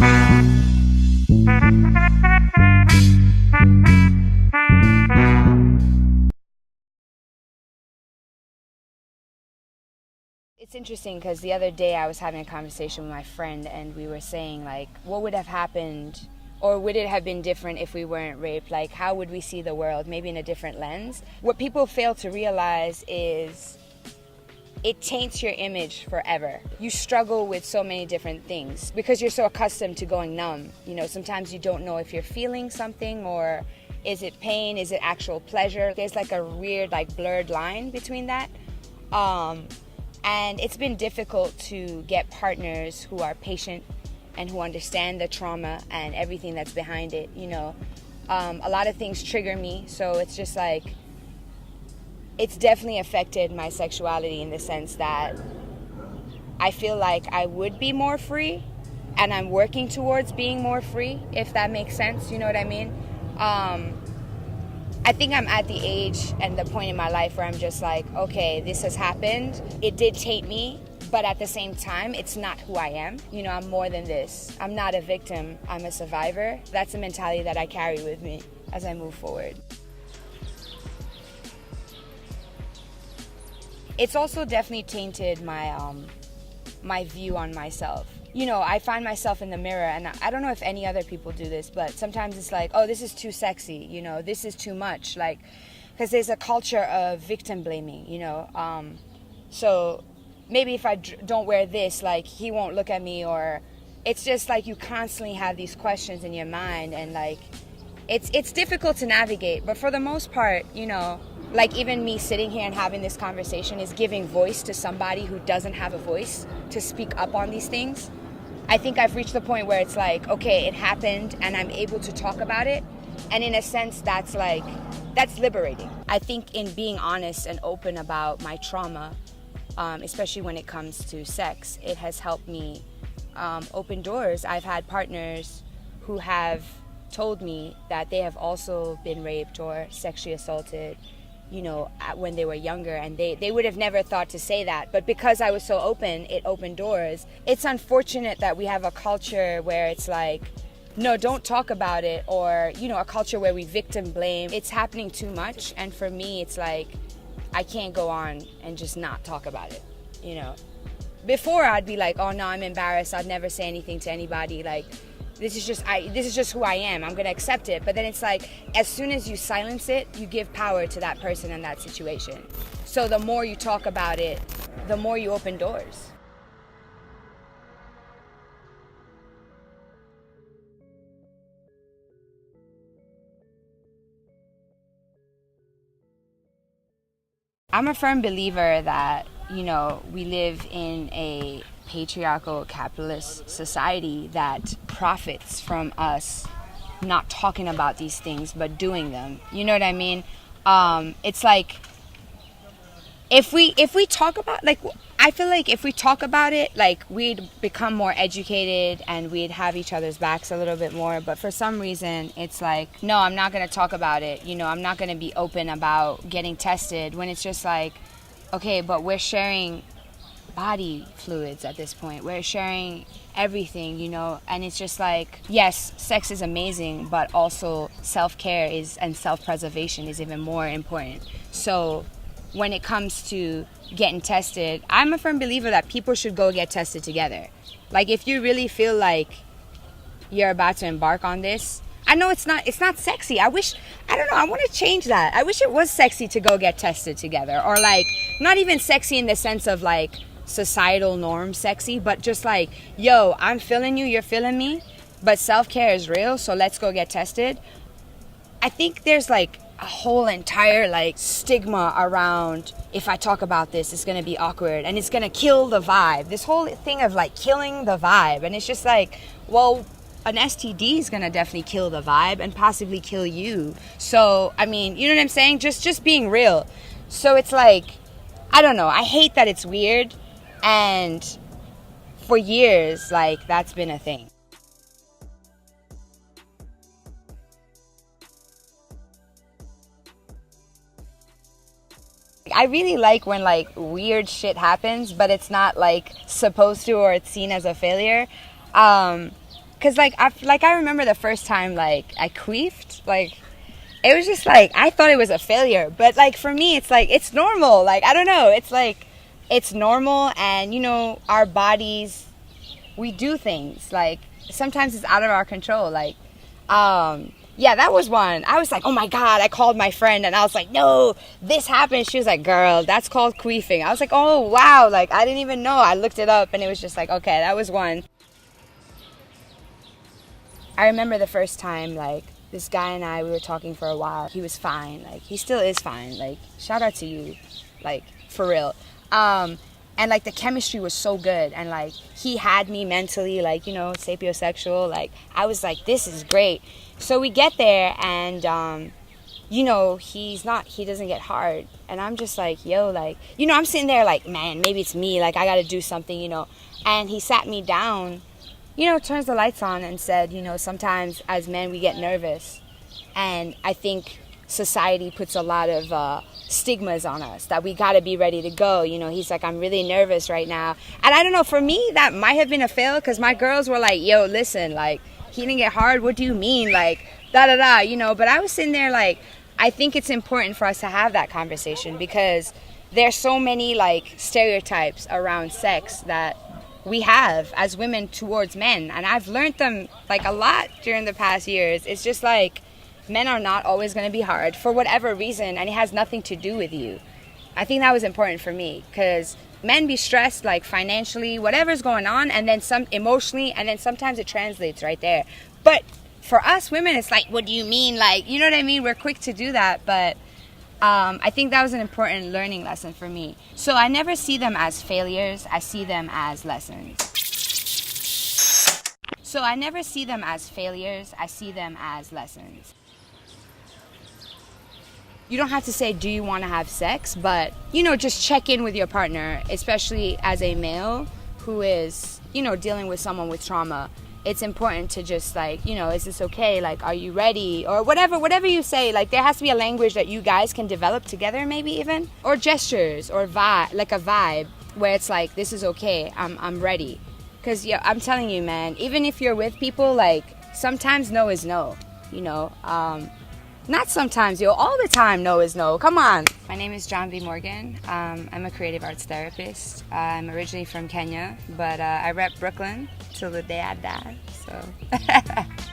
It's interesting because the other day I was having a conversation with my friend and we were saying, like, what would have happened or would it have been different if we weren't raped? Like, how would we see the world, maybe in a different lens? What people fail to realize is it taints your image forever. You struggle with so many different things because you're so accustomed to going numb. You know, sometimes you don't know if you're feeling something or is it pain, is it actual pleasure? There's like a weird, like, blurred line between that. And it's been difficult to get partners who are patient and who understand the trauma and everything that's behind it, you know. A lot of things trigger me, so it's just like, it's definitely affected my sexuality in the sense that I feel like I would be more free, and I'm working towards being more free, if that makes sense, you know what I mean? I think I'm at the age and the point in my life where I'm just like, okay, this has happened. It did taint me, but at the same time, it's not who I am. You know, I'm more than this. I'm not a victim, I'm a survivor. That's the mentality that I carry with me as I move forward. It's also definitely tainted my view on myself. You know, I find myself in the mirror, and I don't know if any other people do this, but sometimes it's like, oh, this is too sexy, you know, this is too much, like, because there's a culture of victim blaming, you know. So maybe if I don't wear this, like, he won't look at me, or it's just like you constantly have these questions in your mind, and like, it's difficult to navigate, but for the most part, you know, like even me sitting here and having this conversation is giving voice to somebody who doesn't have a voice to speak up on these things. I think I've reached the point where it's like, okay, it happened and I'm able to talk about it. And in a sense, that's liberating. I think in being honest and open about my trauma, especially when it comes to sex, it has helped me open doors. I've had partners who have told me that they have also been raped or sexually assaulted, you know, when they were younger, and they would have never thought to say that. But because I was so open, it opened doors. It's unfortunate that we have a culture where it's like, no, don't talk about it, or, you know, a culture where we victim blame. It's happening too much, and for me, it's like, I can't go on and just not talk about it, you know. Before, I'd be like, oh no, I'm embarrassed, I'd never say anything to anybody, like, this is just who I am, I'm gonna accept it. But then it's like, as soon as you silence it, you give power to that person and that situation. So the more you talk about it, the more you open doors. I'm a firm believer that, you know, we live in a patriarchal capitalist society that profits from us not talking about these things but doing them. You know what I mean? It's like, if we talk about, like, I feel like if we talk about it, like, we'd become more educated and we'd have each other's backs a little bit more. But for some reason, it's like, no, I'm not going to talk about it. You know, I'm not going to be open about getting tested, when it's just like, okay, but we're sharing body fluids at this point. We're sharing everything, you know, and it's just like, yes, sex is amazing, but also self-care and self-preservation is even more important. So when it comes to getting tested, I'm a firm believer that people should go get tested together. Like, if you really feel like you're about to embark on this, I know it's not sexy. I don't know, I want to change that. I wish it was sexy to go get tested together, or like, not even sexy in the sense of like societal norm sexy, but just like, yo, I'm feeling you, you're feeling me, but self-care is real, so let's go get tested. I think there's like a whole entire like stigma around, if I talk about this, it's gonna be awkward and it's gonna kill the vibe. This whole thing of like killing the vibe, and it's just like, well, an STD is gonna definitely kill the vibe and possibly kill you. So, I mean, you know what I'm saying? Just being real. So it's like, I don't know, I hate that it's weird, and for years, like, that's been a thing. I really like when like weird shit happens, but it's not like supposed to, or it's seen as a failure. Cause like I remember the first time like I queefed, like it was just like I thought it was a failure, but like for me it's like it's normal. Like I don't know, it's like it's normal, and you know our bodies, we do things like sometimes it's out of our control. Like yeah, that was one. I was like, oh my God, I called my friend and I was like, no, this happened. She was like, girl, that's called queefing. I was like, oh wow, like I didn't even know. I looked it up and it was just like, okay, that was one. I remember the first time, like, this guy and I, we were talking for a while. He was fine. Like, he still is fine. Like, shout out to you. Like, for real. And, like, the chemistry was so good. And, like, he had me mentally, like, you know, sapiosexual. Like, I was like, this is great. So we get there and, you know, he doesn't get hard. And I'm just like, yo, like, you know, I'm sitting there like, man, maybe it's me. Like, I got to do something, you know. And he sat me down, you know, turns the lights on and said, you know, sometimes as men we get nervous. And I think society puts a lot of stigmas on us that we got to be ready to go. You know, he's like, I'm really nervous right now. And I don't know, for me, that might have been a fail because my girls were like, yo, listen, like, he didn't get hard. What do you mean? Like, da-da-da, you know. But I was sitting there like, I think it's important for us to have that conversation because there's so many, like, stereotypes around sex that we have as women towards men, and I've learned them like a lot during the past years. It's just like men are not always going to be hard for whatever reason, and it has nothing to do with you. I think that was important for me because men be stressed like financially, whatever's going on, and then some emotionally, and then sometimes it translates right there. But for us women, it's like, what do you mean? Like, you know what I mean? We're quick to do that, but I think that was an important learning lesson for me. So I never see them as failures. I see them as lessons. So I never see them as failures. I see them as lessons. You don't have to say, do you want to have sex? But, you know, just check in with your partner, especially as a male who is, you know, dealing with someone with trauma. It's important to just like, you know, is this okay? Like, are you ready? Or whatever you say, like there has to be a language that you guys can develop together maybe even. Or gestures or vibe, like a vibe where it's like, this is okay, I'm ready. Because yeah, I'm telling you, man, even if you're with people, like sometimes no is no, you know. Not sometimes, yo, all the time no is no. Come on. My name is Njambi Morgan. I'm a creative arts therapist. I'm originally from Kenya, but I rep Brooklyn till the day I die, so.